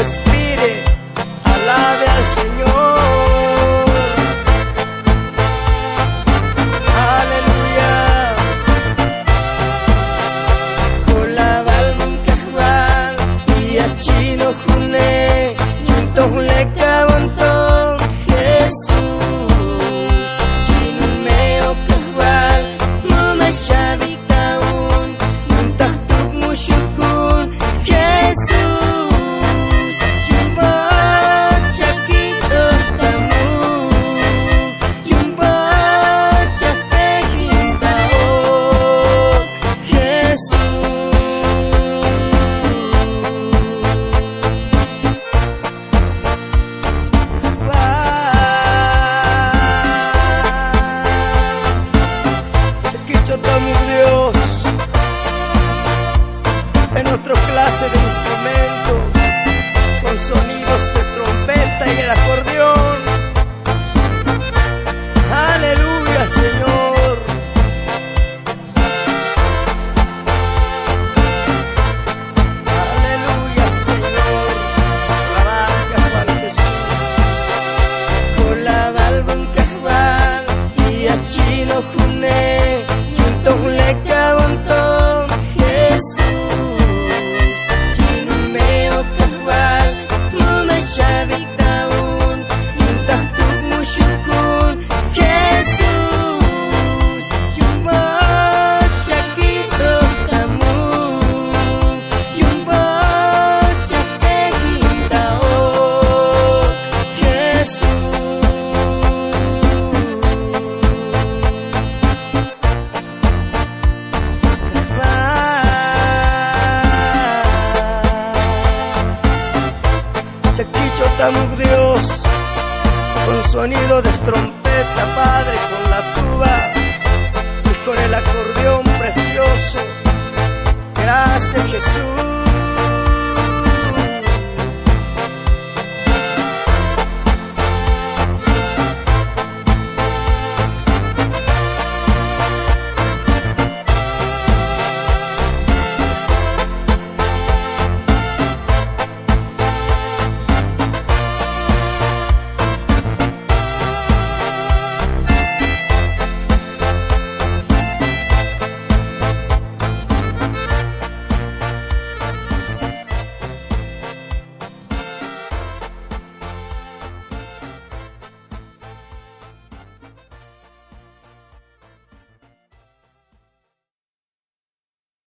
respire, alabe al Señor. Aleluya. Kolabal kahwal Chino june Junto jule kabontong Jesus Chino meo kahwal Muma shabi kaun Yuntahtuk musyukun Jesus Yumba chakito tamu Yumba chakehin tao Jesus Dios, en nuestra clase de instrumento, con sonidos de trompeta y el acordeón. Aleluya, Señor. Aleluya, Señor. Alabanza para Jesús. Kolabal kahwal y a Chino june Jungle kabontong Jesus Chino meo kahwal Muma shabil taun Yuntahtuk musyukun Jesus Yumba chakito tamu Yumba chakehin tao Jesus Chaquicho Tamuk Dios, con sonido de trompeta, Padre, con la tuba y con el acordeón precioso. Gracias, Jesús.